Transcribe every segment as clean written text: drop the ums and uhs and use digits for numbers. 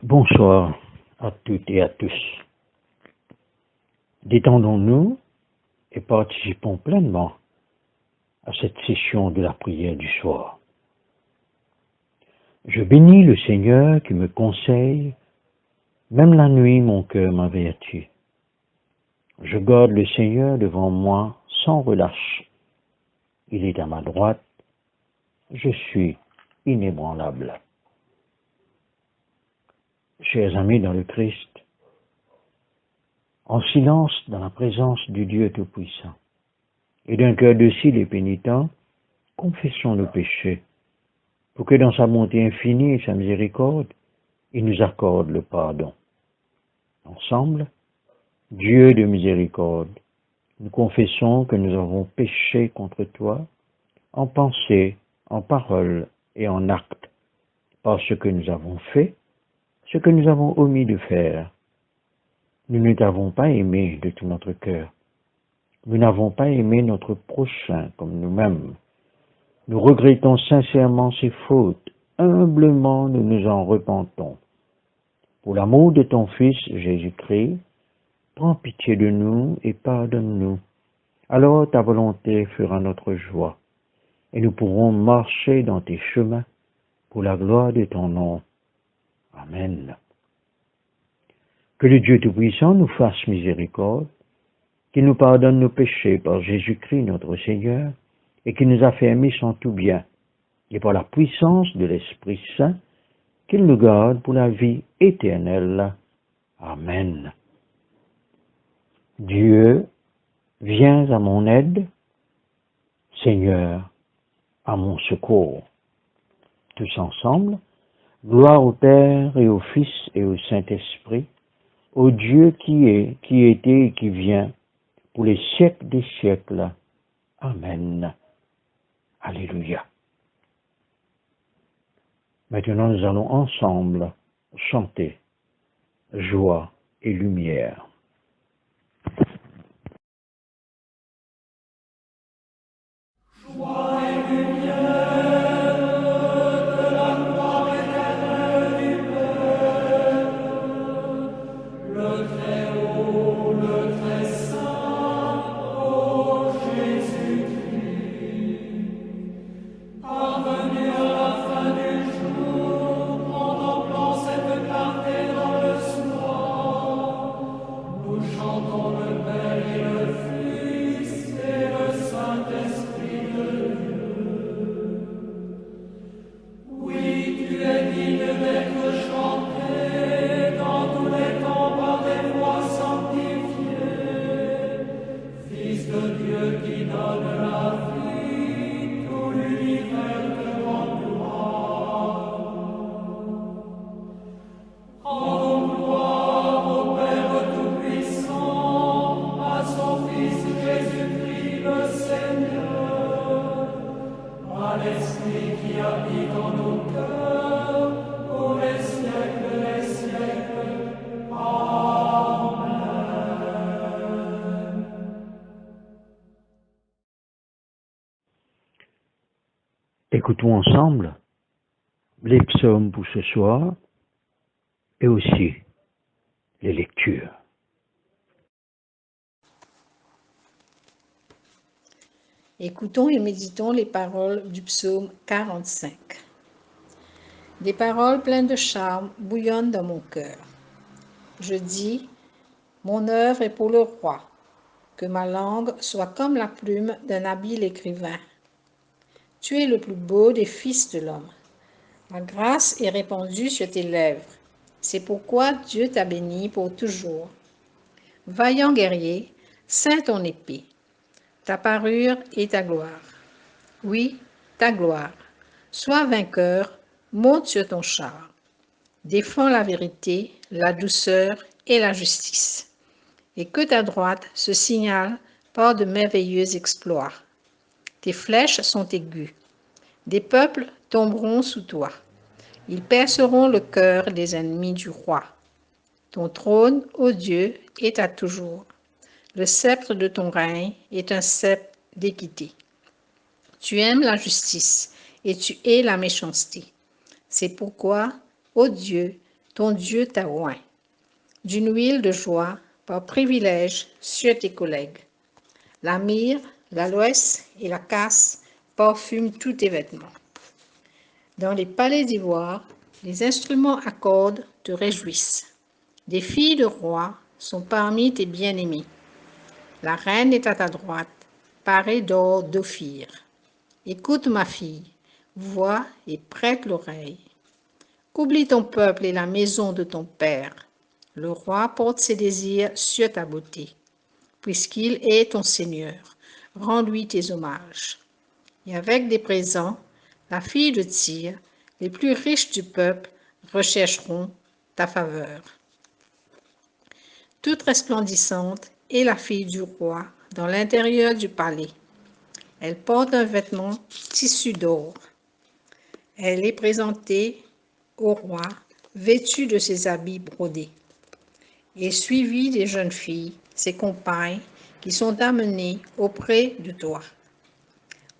Bonsoir à toutes et à tous. Détendons-nous et participons pleinement à cette session de la prière du soir. Je bénis le Seigneur qui me conseille, même la nuit mon cœur m'avertit. Je garde le Seigneur devant moi sans relâche. Il est à ma droite, je suis inébranlable. Chers amis dans le Christ, en silence dans la présence du Dieu Tout-Puissant, et d'un cœur docile et pénitent, confessons nos péchés, pour que dans sa bonté infinie et sa miséricorde, il nous accorde le pardon. Ensemble, Dieu de miséricorde, nous confessons que nous avons péché contre toi, en pensée, en parole et en acte, par ce que nous avons fait, ce que nous avons omis de faire. Nous ne t'avons pas aimé de tout notre cœur. Nous n'avons pas aimé notre prochain comme nous-mêmes. Nous regrettons sincèrement ces fautes. Humblement, nous nous en repentons. Pour l'amour de ton Fils Jésus-Christ, prends pitié de nous et pardonne-nous. Alors ta volonté fera notre joie, et nous pourrons marcher dans tes chemins pour la gloire de ton nom. Amen. Que le Dieu Tout-Puissant nous fasse miséricorde, qu'il nous pardonne nos péchés par Jésus-Christ notre Seigneur, et qu'il nous affermisse en tout bien, et par la puissance de l'Esprit Saint, qu'il nous garde pour la vie éternelle. Amen. Dieu, viens à mon aide, Seigneur, à mon secours. Tous ensemble, gloire au Père et au Fils et au Saint-Esprit, au Dieu qui est, qui était et qui vient, pour les siècles des siècles. Amen. Alléluia. Maintenant, nous allons ensemble chanter joie et lumière. Joie et lumière, de la gloire éternelle du Père, le Très-Haut, le Très-Saint, ô Jésus-Christ, parvenu à la fin du jour, contemplant cette clarté dans le soir, nous chantons le Père et le Fils et le Saint-Esprit de Dieu. Oui, tu es digne d'être chanté dans tous les temps par des voix sanctifiées. Fils de Dieu qui donne la vie, tout l'univers te rend gloire. Rendons gloire au Père Tout-Puissant, à son Fils Jésus-Christ le Seigneur, à l'Esprit qui habite en nos cœurs, pour les siècles des siècles. Amen. Écoutons ensemble les psaumes pour ce soir et aussi les lectures. Écoutons et méditons les paroles du psaume 45. Des paroles pleines de charme bouillonnent dans mon cœur. Je dis, mon œuvre est pour le roi, que ma langue soit comme la plume d'un habile écrivain. Tu es le plus beau des fils de l'homme. La grâce est répandue sur tes lèvres. C'est pourquoi Dieu t'a béni pour toujours. Vaillant guerrier, ceins ton épée, ta parure et ta gloire. Oui, ta gloire. Sois vainqueur, monte sur ton char. Défends la vérité, la douceur et la justice. Et que ta droite se signale par de merveilleux exploits. Tes flèches sont aiguës. Des peuples tomberont sous toi. Ils perceront le cœur des ennemis du roi. Ton trône, ô Dieu, est à toujours. Le sceptre de ton règne est un sceptre d'équité. Tu aimes la justice et tu hais la méchanceté. C'est pourquoi, ô Dieu, ton Dieu t'a oint d'une huile de joie par privilège sur tes collègues. La myrrhe, l'aloès et la casse parfument tous tes vêtements. Dans les palais d'ivoire, les instruments à cordes te réjouissent. Des filles de rois sont parmi tes bien-aimés. La reine est à ta droite, parée d'or d'Ophir. Écoute, ma fille, vois et prête l'oreille. Qu'oublie ton peuple et la maison de ton père. Le roi porte ses désirs sur ta beauté. Puisqu'il est ton Seigneur, rends-lui tes hommages. Et avec des présents, la fille de Tyr, les plus riches du peuple, rechercheront ta faveur. Toute resplendissante est la fille du roi dans l'intérieur du palais. Elle porte un vêtement tissu d'or. Elle est présentée au roi, vêtue de ses habits brodés, et suivie des jeunes filles, ses compagnes, qui sont amenées auprès de toi.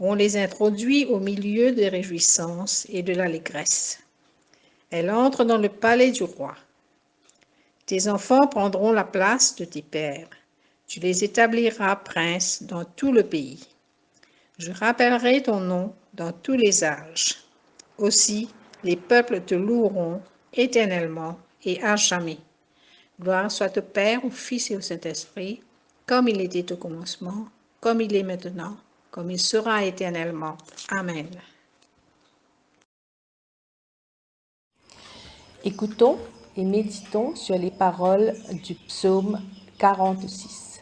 On les introduit au milieu des réjouissances et de l'allégresse. Elle entre dans le palais du roi. Tes enfants prendront la place de tes pères. Tu les établiras princes dans tout le pays. Je rappellerai ton nom dans tous les âges. Aussi, les peuples te loueront éternellement et à jamais. Gloire soit au Père, au Fils et au Saint-Esprit, comme il était au commencement, comme il est maintenant, comme il sera éternellement. Amen. Écoutons et méditons sur les paroles du psaume 46.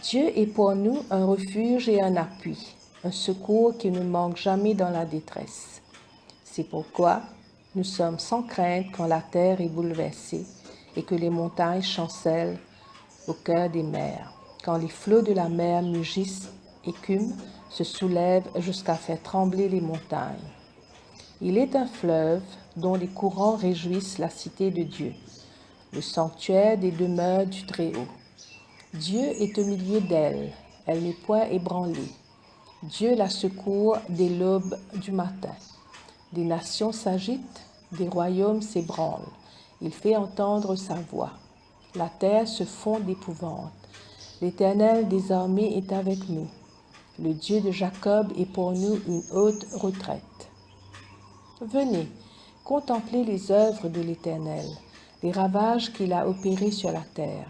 Dieu est pour nous un refuge et un appui, un secours qui ne manque jamais dans la détresse. C'est pourquoi nous sommes sans crainte quand la terre est bouleversée et que les montagnes chancellent au cœur des mers, quand les flots de la mer mugissent, écument, se soulèvent jusqu'à faire trembler les montagnes. Il est un fleuve dont les courants réjouissent la cité de Dieu, le sanctuaire des demeures du Très-Haut. Dieu est au milieu d'elle, elle n'est point ébranlée. Dieu la secourt dès l'aube du matin. Des nations s'agitent, des royaumes s'ébranlent. Il fait entendre sa voix. La terre se fond d'épouvante. L'Éternel des armées est avec nous. Le Dieu de Jacob est pour nous une haute retraite. Venez, contemplez les œuvres de l'Éternel, les ravages qu'il a opérés sur la terre.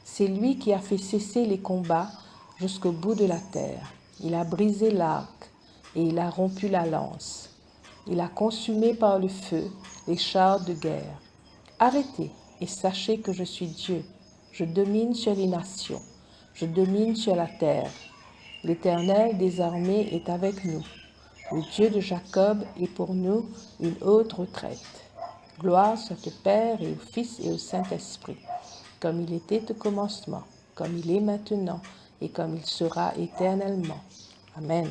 C'est lui qui a fait cesser les combats jusqu'au bout de la terre. Il a brisé l'arc et il a rompu la lance. Il a consumé par le feu les chars de guerre. Arrêtez et sachez que je suis Dieu. Je domine sur les nations. Je domine sur la terre. L'Éternel des armées est avec nous. Le Dieu de Jacob est pour nous une haute retraite. Gloire soit au Père et au Fils et au Saint-Esprit, comme il était au commencement, comme il est maintenant et comme il sera éternellement. Amen.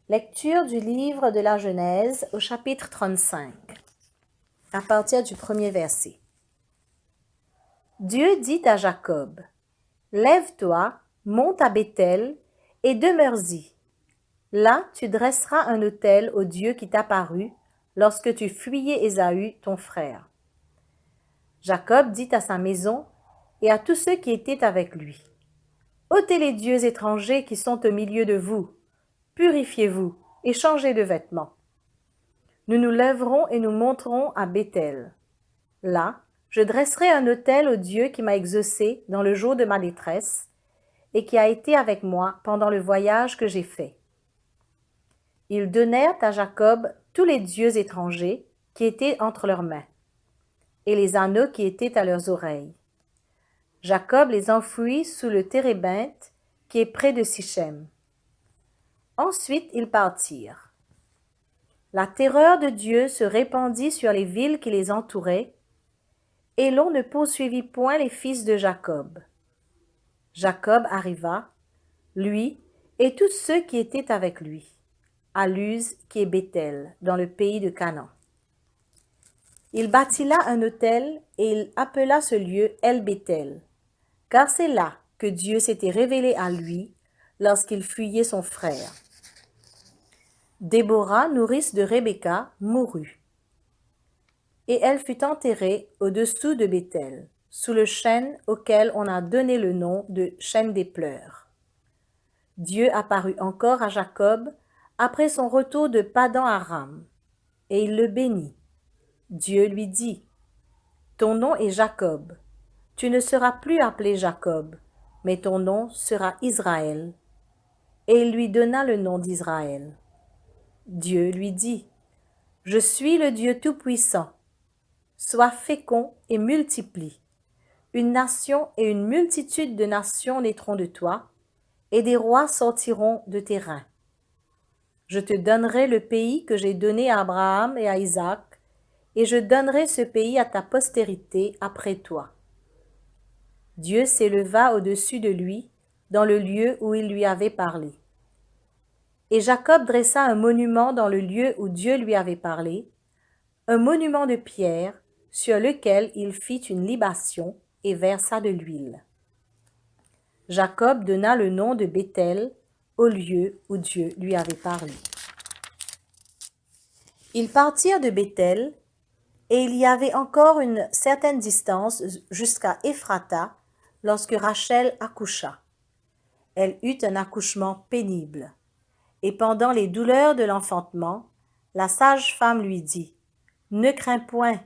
Lecture du livre de la Genèse au chapitre 35, à partir du premier verset. Dieu dit à Jacob, « Lève-toi, monte à Béthel et demeure-y. Là, tu dresseras un autel au Dieu qui t'apparut lorsque tu fuyais Ésaü, ton frère. » Jacob dit à sa maison et à tous ceux qui étaient avec lui, « ôtez les dieux étrangers qui sont au milieu de vous, purifiez-vous et changez de vêtements. Nous nous lèverons et nous monterons à Béthel. Là, je dresserai un autel au Dieu qui m'a exaucé dans le jour de ma détresse et qui a été avec moi pendant le voyage que j'ai fait. » Ils donnèrent à Jacob tous les dieux étrangers qui étaient entre leurs mains et les anneaux qui étaient à leurs oreilles. Jacob les enfouit sous le térébinthe qui est près de Sichem. Ensuite, ils partirent. La terreur de Dieu se répandit sur les villes qui les entouraient, et l'on ne poursuivit point les fils de Jacob. Jacob arriva, lui et tous ceux qui étaient avec lui, à Luz qui est Béthel, dans le pays de Canaan. Il bâtit là un autel et il appela ce lieu El-Béthel, car c'est là que Dieu s'était révélé à lui lorsqu'il fuyait son frère. Déborah, nourrice de Rebecca, mourut. Et elle fut enterrée au-dessous de Béthel, sous le chêne auquel on a donné le nom de chêne des pleurs. Dieu apparut encore à Jacob après son retour de Padan-Aram, et il le bénit. Dieu lui dit, « Ton nom est Jacob. Tu ne seras plus appelé Jacob, mais ton nom sera Israël. » Et il lui donna le nom d'Israël. Dieu lui dit, « Je suis le Dieu Tout-Puissant. Sois fécond et multiplie. Une nation et une multitude de nations naîtront de toi, et des rois sortiront de tes reins. Je te donnerai le pays que j'ai donné à Abraham et à Isaac, et je donnerai ce pays à ta postérité après toi. » Dieu s'éleva au-dessus de lui, dans le lieu où il lui avait parlé. Et Jacob dressa un monument dans le lieu où Dieu lui avait parlé, un monument de pierre, sur lequel il fit une libation et versa de l'huile. Jacob donna le nom de Béthel au lieu où Dieu lui avait parlé. Ils partirent de Béthel, et il y avait encore une certaine distance jusqu'à Ephrata lorsque Rachel accoucha. Elle eut un accouchement pénible, et pendant les douleurs de l'enfantement, la sage-femme lui dit, « Ne crains point,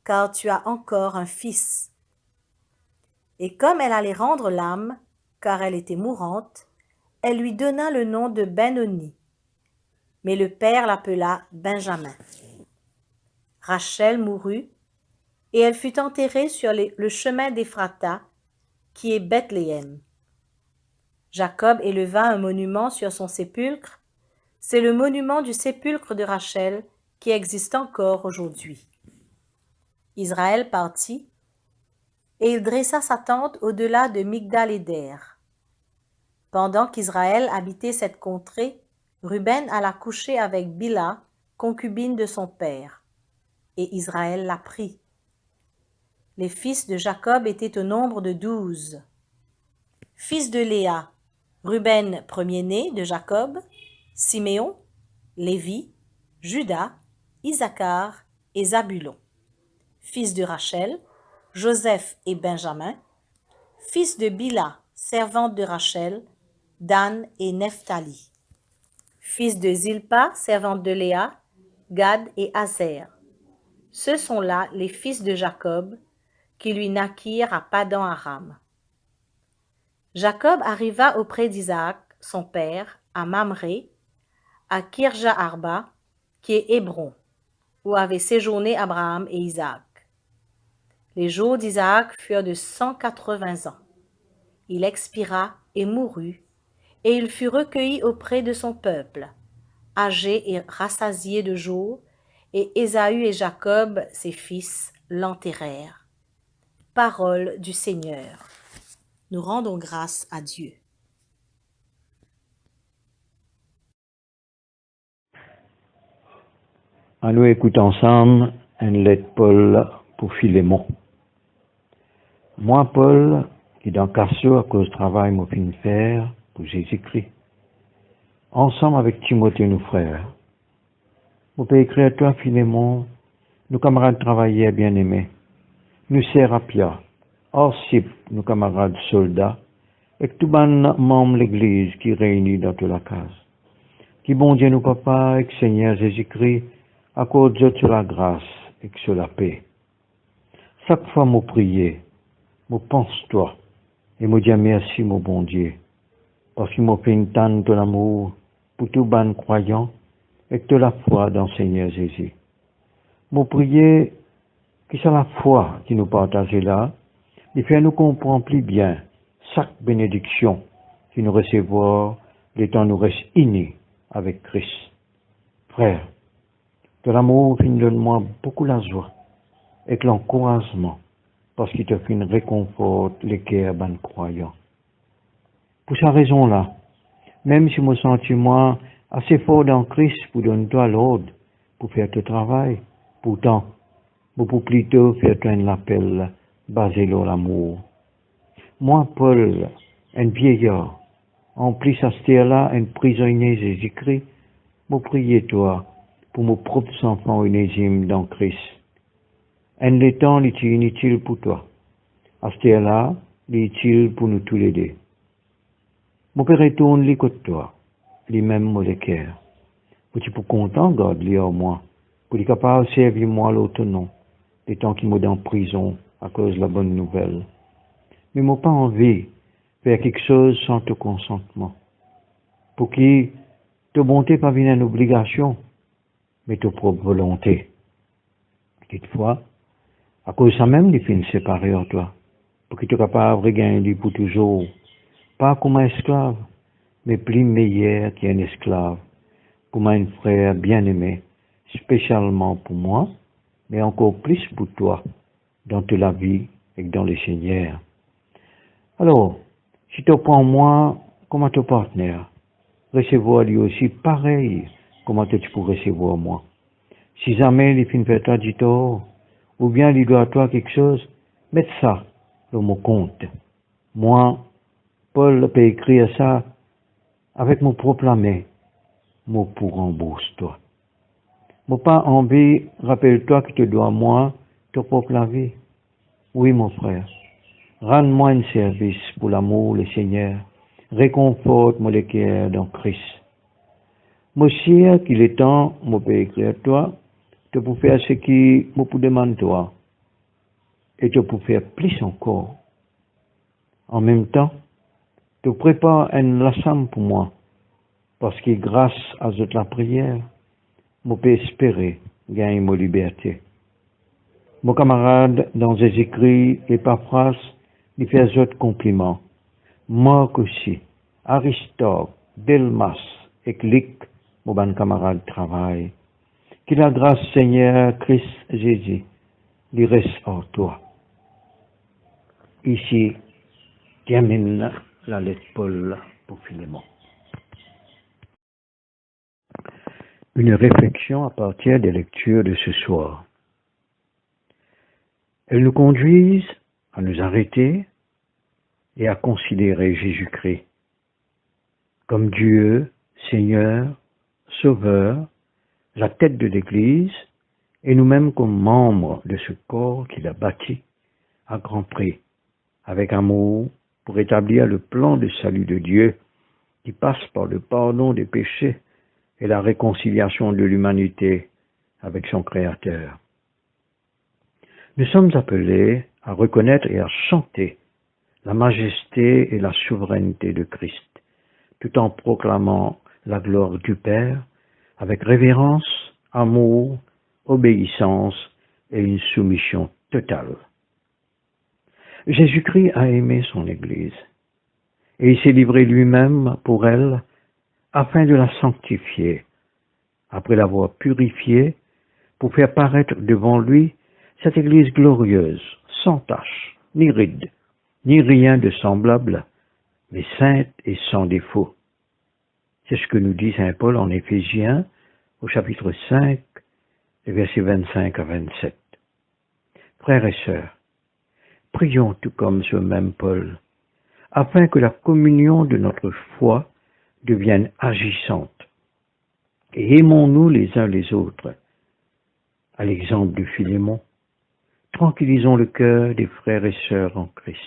car tu as encore un fils. » Et comme elle allait rendre l'âme, car elle était mourante, elle lui donna le nom de Ben-Oni, mais le père l'appela Benjamin. Rachel mourut, et elle fut enterrée sur le chemin d'Éphrata, qui est Bethléem. Jacob éleva un monument sur son sépulcre. C'est le monument du sépulcre de Rachel qui existe encore aujourd'hui. Israël partit, et il dressa sa tente au-delà de Migdal-Éder. Pendant qu'Israël habitait cette contrée, Ruben alla coucher avec Bila, concubine de son père, et Israël la prit. Les fils de Jacob étaient au nombre de 12. Fils de Léa, Ruben, premier-né de Jacob, Siméon, Lévi, Juda, Issacar et Zabulon. Fils de Rachel, Joseph et Benjamin. Fils de Bila, servante de Rachel, Dan et Nephtali. Fils de Zilpa, servante de Léa, Gad et Aser. Ce sont là les fils de Jacob qui lui naquirent à Padan-Aram. Jacob arriva auprès d'Isaac, son père, à Mamré, à Kirja-Arba, qui est Hébron, où avaient séjourné Abraham et Isaac. Les jours d'Isaac furent de 180 ans. Il expira et mourut, et il fut recueilli auprès de son peuple, âgé et rassasié de jours, et Ésaü et Jacob, ses fils, l'enterrèrent. Parole du Seigneur. Nous rendons grâce à Dieu. À nous écouter ensemble une lettre Paul pour Philémon. Moi, Paul, qui dans Casso à cause du travail m'a fin faire pour Jésus-Christ, ensemble avec Timothée, nos frères, vous pouvez écrire à toi, Philémon, nos camarades travailleurs bien-aimés, nous sert à Pia, Orsip, nos camarades soldats, et tout les membres de l'Église qui réunit dans toute la case. Qui bon Dieu, nous papa, et Seigneur Jésus-Christ, accorde sur la grâce et sur la paix. Chaque fois, moi prier, moi pense toi, et moi dire merci, mon bon Dieu, parce qu'il m'a fait une tente de l'amour pour tout bon croyant et de la foi dans le Seigneur Jésus. Moi prier que c'est la foi qui nous partage là, et fait nous comprendre plus bien chaque bénédiction qui nous recevoir les temps nous reste unis avec Christ. Frère, de l'amour fin donne-moi beaucoup la joie et l'encouragement parce qu'il te fait une réconforte les cœurs ban croyants. Pour cette raison-là, même si je sens moi assez fort dans Christ pour donner toi l'ordre pour faire ton travail, pourtant, vous pouvez plutôt faire un appel basé sur l'amour. Moi, Paul, un vieillard, en plus à ce terre-là, un prisonnier Jésus-Christ, Moi prier toi, pour mes propres enfants onésimes dans Christ. En les temps, il est inutile pour toi. À ce là, il est utile pour nous tous les deux. Mon père retourne les côté toi, les mêmes mots de cœur. Pour tu pour content, garde les en moi, pour les capables de servir moi l'autre nom, les temps qui m'ont dans prison à cause de la bonne nouvelle. Mais moi pas envie de faire quelque chose sans ton consentement. Pour qui ta bonté pas venir une obligation, mais ta propre volonté. Quelquefois, à cause de ça même, les filles séparés en toi, pour que tu sois capable de regagner pour toujours, pas comme un esclave, mais plus meilleur qu'un esclave, comme un frère bien-aimé, spécialement pour moi, mais encore plus pour toi, dans toute la vie et dans le Seigneur. Alors, si tu prends moi comme ton partenaire, recevoir lui aussi pareil, comment tu peux recevoir moi. Si jamais il finit faire toi du tort, ou bien il doit à toi quelque chose, mets ça dans mon compte. Moi, Paul peut écrire ça avec mon propre main. Moi pour rembourse toi. Moi pas envie, rappelle-toi que tu dois moi ton propre vie. Oui mon frère, rends-moi un service pour l'amour, le Seigneur. Réconforte mon cœur dans Christ. Moi sais qu'il est temps, moi peux écrire toi, tu peux faire ce qui me demande toi. Et tu peux faire plus encore. En même temps, tu prépares un lassam pour moi. Parce que grâce à la prière, je peux espérer gagner ma liberté. Mon camarade, dans ses écrits et paraphrases, il fait d'autres compliments. Marc aussi, Aristote, Delmas et Clic, mon bon camarade travail. Que la grâce Seigneur Christ Jésus, lui reste en toi. Ici, termine la lettre Paul pour Philémon. Une réflexion à partir des lectures de ce soir. Elles nous conduisent à nous arrêter et à considérer Jésus-Christ comme Dieu, Seigneur, Sauveur, la tête de l'Église, et nous-mêmes comme membres de ce corps qu'il a bâti à grand prix, avec amour, pour établir le plan de salut de Dieu qui passe par le pardon des péchés et la réconciliation de l'humanité avec son Créateur. Nous sommes appelés à reconnaître et à chanter la majesté et la souveraineté de Christ, tout en proclamant la gloire du Père avec révérence, amour, obéissance et une soumission totale. Jésus-Christ a aimé son Église et il s'est livré lui-même pour elle afin de la sanctifier, après l'avoir purifiée, pour faire paraître devant lui cette Église glorieuse, sans tache, ni ride, ni rien de semblable, mais sainte et sans défaut. C'est ce que nous dit saint Paul en Éphésiens, au chapitre 5, les versets 25 à 27. Frères et sœurs, prions tout comme ce même Paul, afin que la communion de notre foi devienne agissante. Et aimons-nous les uns les autres. À l'exemple de Philémon, tranquillisons le cœur des frères et sœurs en Christ.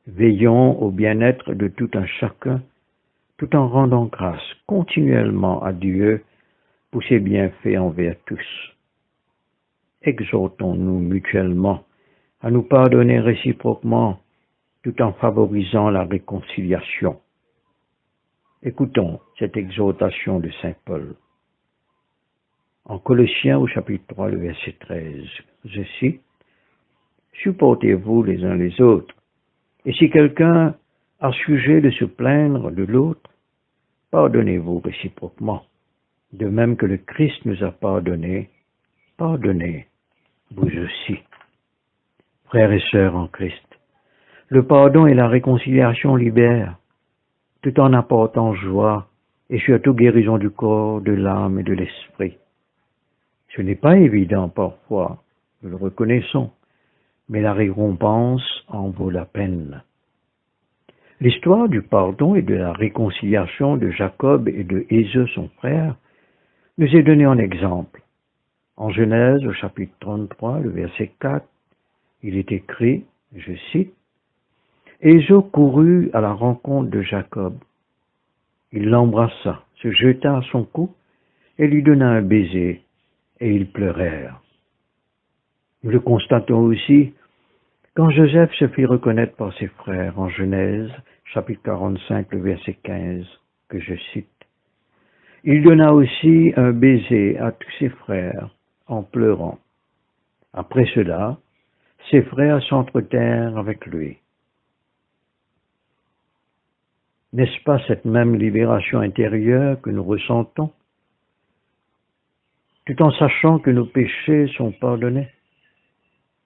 Veillons au bien-être de tout un chacun, tout en rendant grâce continuellement à Dieu pour ses bienfaits envers tous. Exhortons-nous mutuellement à nous pardonner réciproquement, tout en favorisant la réconciliation. Écoutons cette exhortation de saint Paul. En Colossiens au chapitre 3, le verset 13, je cite, « Supportez-vous les uns les autres, et si quelqu'un a sujet de se plaindre de l'autre, pardonnez-vous réciproquement, de même que le Christ nous a pardonné, pardonnez vous aussi. » Frères et sœurs en Christ, le pardon et la réconciliation libèrent, tout en apportant joie et surtout guérison du corps, de l'âme et de l'esprit. Ce n'est pas évident parfois, nous le reconnaissons, mais la récompense en vaut la peine. L'histoire du pardon et de la réconciliation de Jacob et de Ésau, son frère, nous est donnée en exemple. En Genèse, au chapitre 33, le verset 4, il est écrit, je cite, « Ésau courut à la rencontre de Jacob. Il l'embrassa, se jeta à son cou et lui donna un baiser, et ils pleurèrent. » Nous le constatons aussi quand Joseph se fit reconnaître par ses frères en Genèse, chapitre 45, le verset 15, que je cite. Il donna aussi un baiser à tous ses frères en pleurant. Après cela, ses frères s'entretinrent avec lui. N'est-ce pas cette même libération intérieure que nous ressentons, tout en sachant que nos péchés sont pardonnés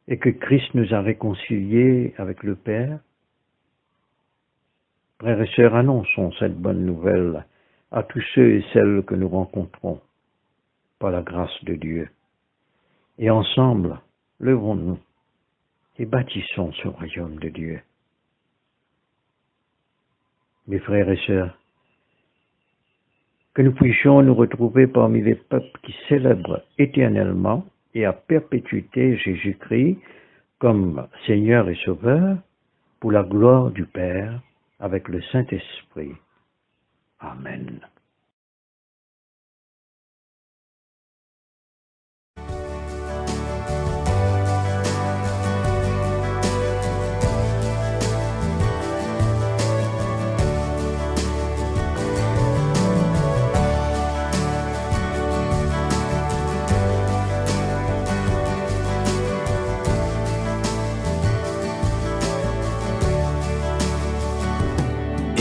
et que Christ nous a réconciliés avec le Père? Frères et sœurs, annonçons cette bonne nouvelle à tous ceux et celles que nous rencontrons par la grâce de Dieu. Et ensemble, levons-nous et bâtissons ce royaume de Dieu. Mes frères et sœurs, que nous puissions nous retrouver parmi les peuples qui célèbrent éternellement et à perpétuité Jésus-Christ comme Seigneur et Sauveur pour la gloire du Père avec le Saint-Esprit. Amen.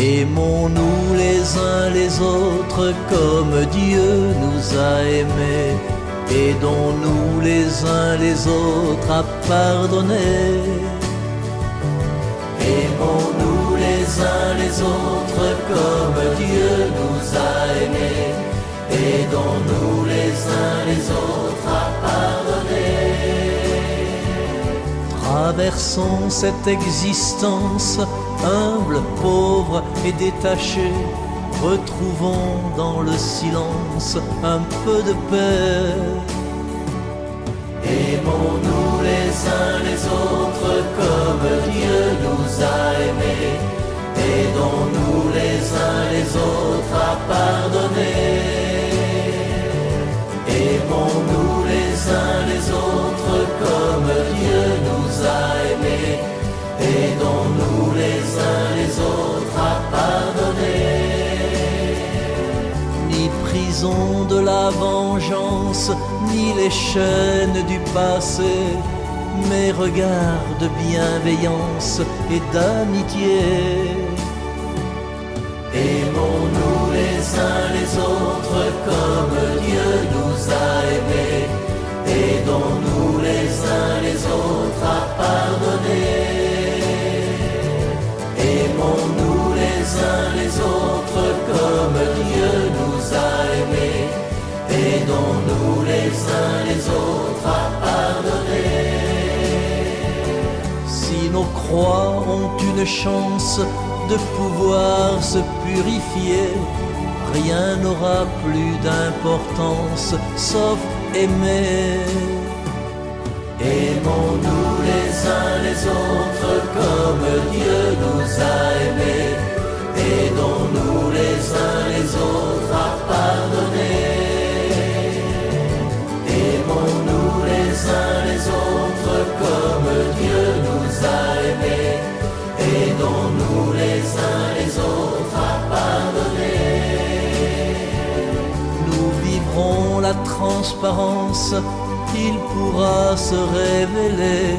Aimons-nous les uns les autres comme Dieu nous a aimés. Aidons-nous les uns les autres à pardonner. Aimons-nous les uns les autres comme Dieu nous a aimés. Aidons-nous les uns les autres à pardonner. Traversons cette existence humble, pauvre et détaché, retrouvons dans le silence un peu de paix. Aimons-nous les uns les autres comme Dieu nous a aimés. Aidons-nous les uns les autres à pardonner. Aimons-nous les uns les autres comme Dieu nous a aimés. Aidons-nous les uns les autres à pardonner. Ni prison de la vengeance, ni les chaînes du passé, mais regards de bienveillance et d'amitié. Aimons-nous les uns les autres comme Dieu nous a aimés. Aidons-nous les uns les autres à pardonner. Aimons-nous les uns les autres comme Dieu nous a aimés. Aidons-nous les uns les autres à pardonner. Si nos croix ont une chance de pouvoir se purifier, rien n'aura plus d'importance sauf aimer. Aimons-nous les uns les autres comme Dieu nous a aimés. Aidons-nous les uns les autres à pardonner. Aimons-nous les uns les autres comme Dieu nous a aimés. Aidons-nous les uns les autres à pardonner. Nous vivrons la transparence, il pourra se révéler.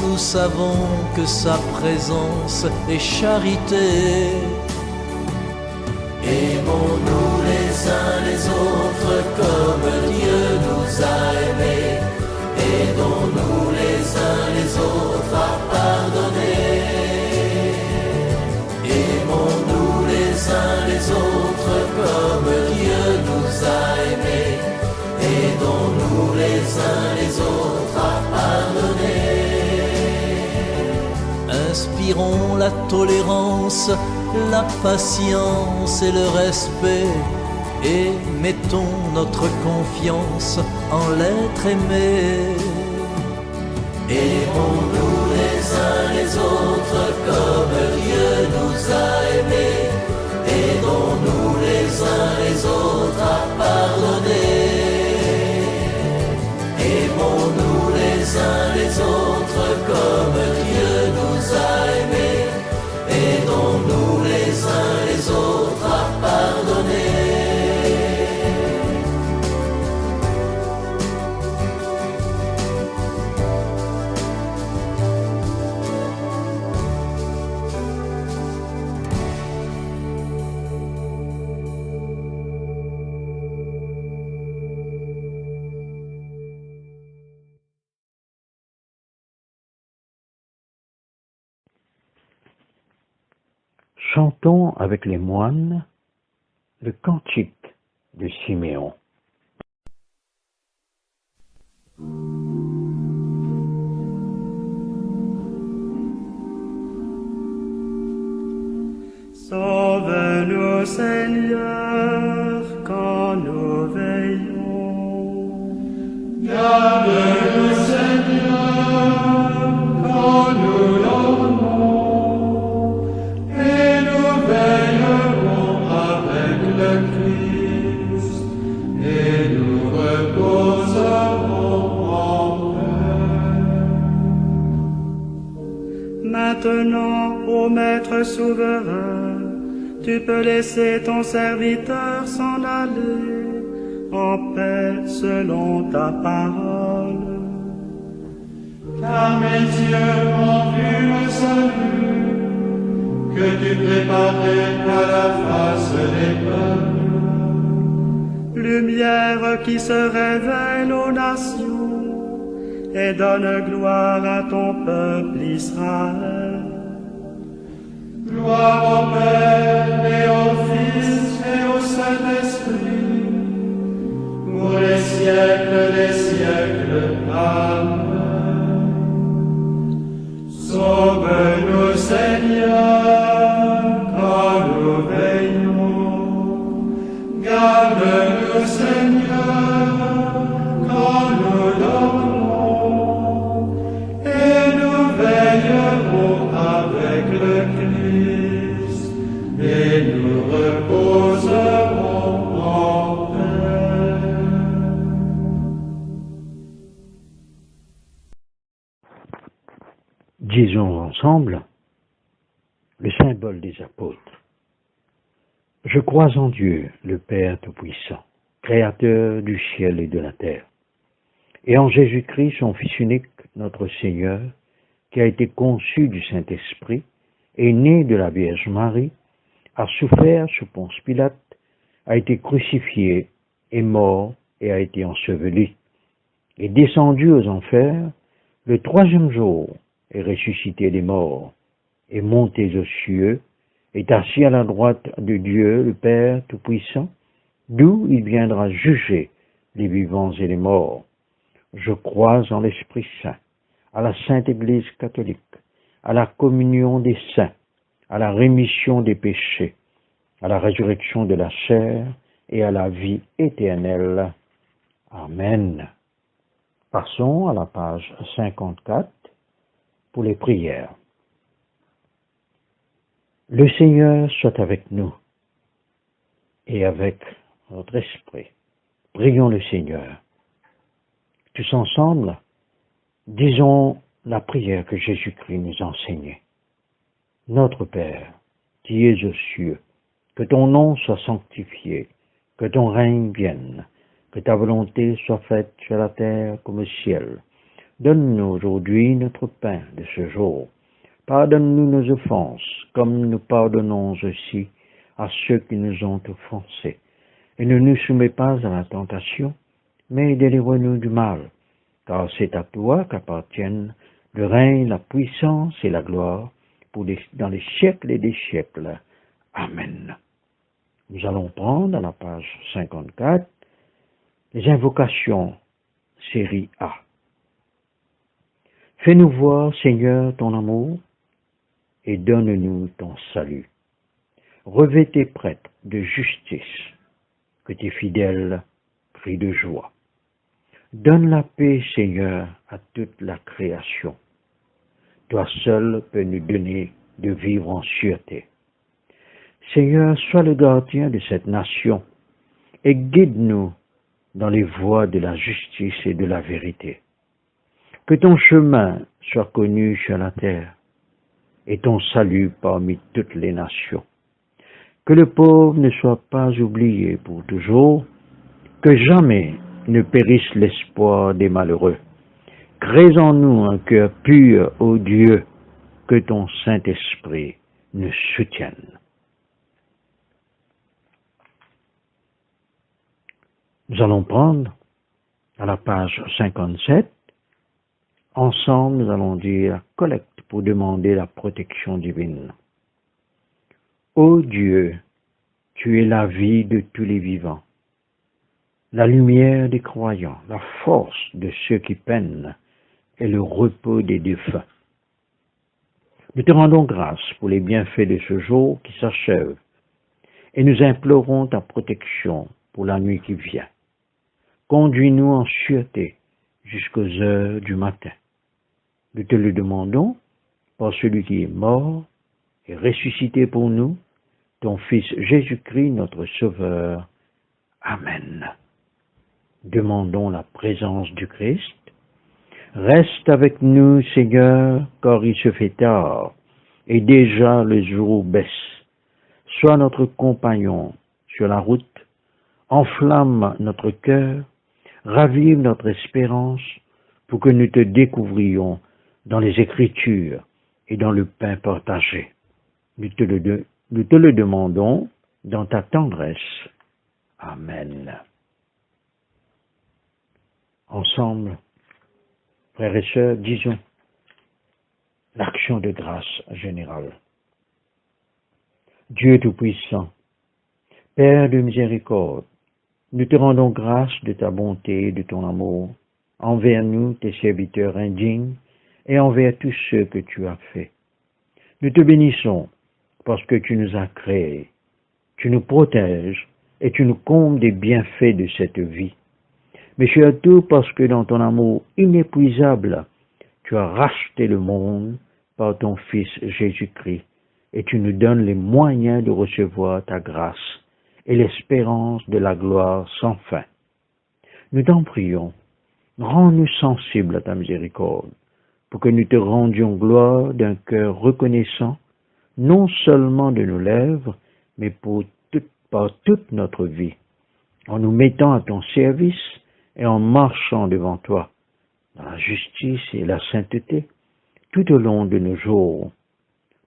Nous savons que sa présence est charité. Aimons-nous les uns les autres comme Dieu nous a aimés. Aidons-nous les uns les autres à pardonner. Aimons-nous les uns les autres comme Dieu nous a aimés. Aidons-nous les uns les autres à pardonner. Inspirons inspirons la tolérance, la patience et le respect, et mettons notre confiance en l'être aimé. Aimons-nous les uns les autres comme Dieu nous a aimés. Aidons-nous les uns les autres à pardonner. Aimons-nous les uns les autres comme Dieu nous a aimés. Aidons-nous les uns les autres à pardonner. Chantons avec les moines le cantique de Siméon. Sauve-nous, Seigneur, quand nous veillons. Garde-nous, Seigneur, quand nous dormons. Et nous veillerons avec le Christ, et nous reposerons en paix. Maintenant, ô Maître souverain, tu peux laisser ton serviteur s'en aller en paix selon ta parole. Car mes yeux ont vu le salut que tu préparais à la face des peuples. Lumière qui se révèle aux nations et donne gloire à ton peuple Israël. Gloire au Père et au Fils et au Saint-Esprit, pour les siècles des siècles. Amen. Sauve-nous, Seigneur, quand nous veillons. Garde-nous, Seigneur, quand nous dormons. Et nous veillerons avec le Christ, et nous reposerons en paix. Disons ensemble le symbole des apôtres. Je crois en Dieu, le Père Tout-Puissant, Créateur du ciel et de la terre, et en Jésus-Christ, son Fils unique, notre Seigneur, qui a été conçu du Saint-Esprit, est né de la Vierge Marie, a souffert sous Ponce Pilate, a été crucifié, est mort et a été enseveli, est descendu aux enfers, le troisième jour est ressuscité des morts, est monté aux cieux, est assis à la droite de Dieu, le Père Tout-Puissant, d'où il viendra juger les vivants et les morts. Je crois en l'Esprit Saint, à la Sainte Église catholique, à la communion des saints, à la rémission des péchés, à la résurrection de la chair et à la vie éternelle. Amen. Passons à la page 54 pour les prières. Le Seigneur soit avec nous et avec notre esprit. Prions le Seigneur. Tous ensemble, disons la prière que Jésus-Christ nous enseignait. Notre Père, qui es aux cieux, que ton nom soit sanctifié, que ton règne vienne, que ta volonté soit faite sur la terre comme au ciel. Donne-nous aujourd'hui notre pain de ce jour. Pardonne-nous nos offenses, comme nous pardonnons aussi à ceux qui nous ont offensés. Et ne nous soumets pas à la tentation, mais délivre-nous du mal. Car c'est à toi qu'appartiennent le règne, la puissance et la gloire, dans les siècles et des siècles. Amen. Nous allons prendre à la page 54 les invocations, série A. Fais-nous voir, Seigneur, ton amour, et donne-nous ton salut. Revêt tes prêtres de justice, que tes fidèles crient de joie. Donne la paix, Seigneur, à toute la création. Toi seul peux nous donner de vivre en sûreté. Seigneur, sois le gardien de cette nation et guide-nous dans les voies de la justice et de la vérité. Que ton chemin soit connu sur la terre et ton salut parmi toutes les nations. Que le pauvre ne soit pas oublié pour toujours, que jamais ne périsse l'espoir des malheureux. Crée en nous un cœur pur, ô Dieu, que ton Saint-Esprit nous soutienne. Nous allons prendre à la page 57, ensemble nous allons dire collecte pour demander la protection divine. Ô Dieu, tu es la vie de tous les vivants, la lumière des croyants, la force de ceux qui peinent et le repos des défunts. Nous te rendons grâce pour les bienfaits de ce jour qui s'achève et nous implorons ta protection pour la nuit qui vient. Conduis-nous en sûreté jusqu'aux heures du matin. Nous te le demandons par celui qui est mort et ressuscité pour nous, ton Fils Jésus-Christ, notre Sauveur. Amen. Demandons la présence du Christ. Reste avec nous, Seigneur, car il se fait tard, et déjà le jour baisse. Sois notre compagnon sur la route, enflamme notre cœur, ravive notre espérance, pour que nous te découvrions dans les Écritures et dans le pain partagé. Nous te le demandons dans ta tendresse. Amen. Ensemble, frères et sœurs, disons l'action de grâce générale. Dieu Tout-Puissant, Père de miséricorde, nous te rendons grâce de ta bonté et de ton amour envers nous, tes serviteurs indignes, et envers tous ceux que tu as faits. Nous te bénissons parce que tu nous as créés, tu nous protèges et tu nous combles des bienfaits de cette vie. Mais surtout parce que dans ton amour inépuisable, tu as racheté le monde par ton Fils Jésus-Christ et tu nous donnes les moyens de recevoir ta grâce et l'espérance de la gloire sans fin. Nous t'en prions, rends-nous sensibles à ta miséricorde, pour que nous te rendions gloire d'un cœur reconnaissant, non seulement de nos lèvres, mais par toute notre vie, en nous mettant à ton service et en marchant devant toi, dans la justice et la sainteté, tout au long de nos jours.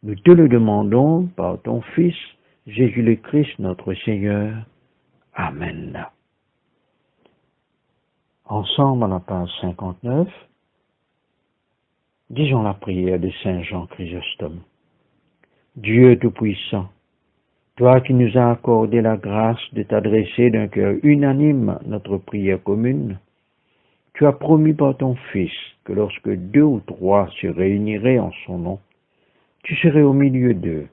Nous te le demandons par ton Fils, Jésus le Christ, notre Seigneur. Amen. Ensemble, à la page 59, disons la prière de Saint Jean Chrysostome. Dieu Tout-Puissant, toi qui nous as accordé la grâce de t'adresser d'un cœur unanime notre prière commune, tu as promis par ton Fils que lorsque 2 ou 3 se réuniraient en son nom, tu serais au milieu d'eux.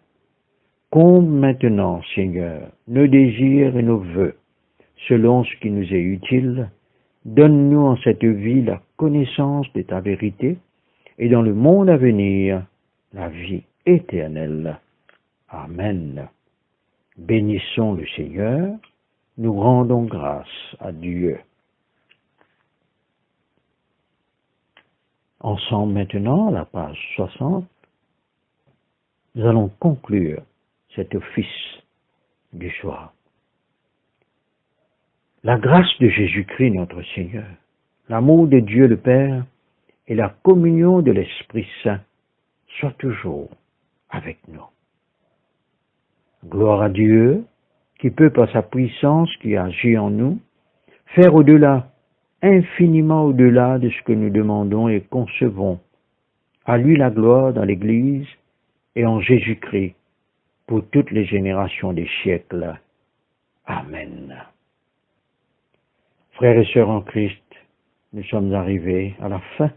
Comble maintenant, Seigneur, nos désirs et nos vœux, selon ce qui nous est utile. Donne-nous en cette vie la connaissance de ta vérité et dans le monde à venir, la vie éternelle. Amen. Bénissons le Seigneur, nous rendons grâce à Dieu. Ensemble maintenant, à la page 60, nous allons conclure cet office du soir. La grâce de Jésus-Christ notre Seigneur, l'amour de Dieu le Père et la communion de l'Esprit Saint soient toujours avec nous. Gloire à Dieu qui peut par sa puissance qui agit en nous faire au-delà, infiniment au-delà de ce que nous demandons et concevons. À lui la gloire dans l'Église et en Jésus-Christ pour toutes les générations des siècles. Amen. Frères et sœurs en Christ, nous sommes arrivés à la fin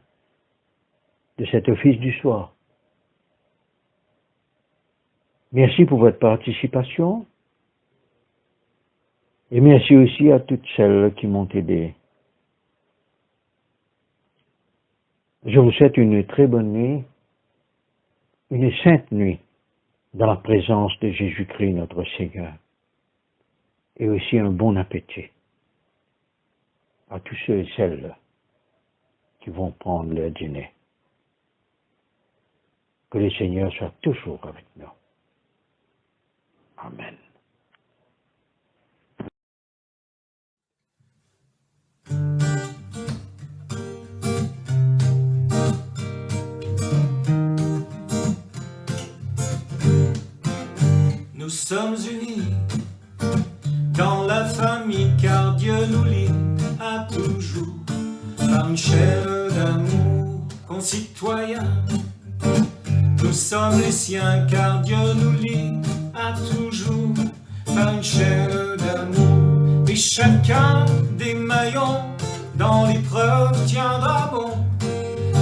de cet office du soir. Merci pour votre participation. Et merci aussi à toutes celles qui m'ont aidé. Je vous souhaite une très bonne nuit, une sainte nuit dans la présence de Jésus-Christ notre Seigneur. Et aussi un bon appétit à tous ceux et celles qui vont prendre leur dîner. Que le Seigneur soit toujours avec nous. Amen. Nous sommes unis dans la famille car Dieu nous lie à toujours par une chaîne d'amour concitoyens. Nous sommes les siens car Dieu nous lie à toujours par une chaîne d'amour. Et chacun des maillons dans l'épreuve tiendra bon,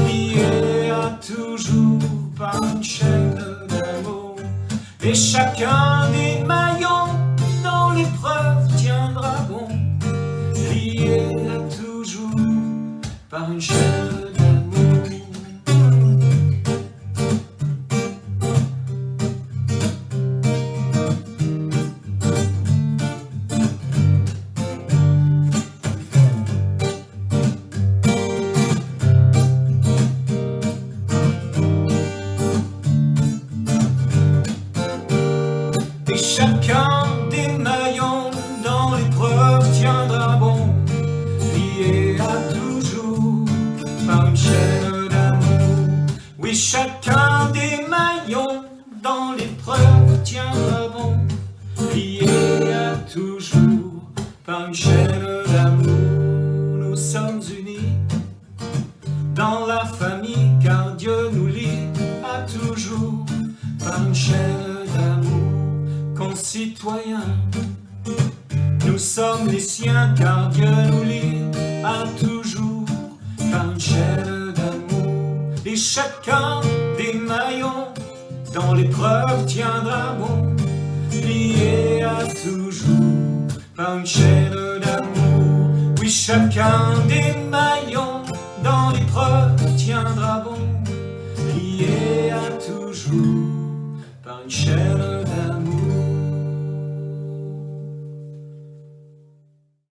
lié à toujours par une chaîne d'amour. Et chacun des maillons dans l'épreuve tiendra bon, lié à toujours par une chaîne d'amour. Et chacun des maillons dans l'épreuve tiendra bon, lié à toujours par une chaîne d'amour. Oui, chacun des maillons dans l'épreuve tiendra bon, lié à toujours par une chaîne d'amour. Nous sommes unis dans la famille car Dieu nous lie à toujours par une chaîne d'amour. Concitoyens, nous sommes les siens car Dieu nous lie à toujours par une chaîne d'amour. Et chacun des maillons dans l'épreuve tiendra bon, lié à toujours par une chaîne d'amour. Oui, chacun des maillons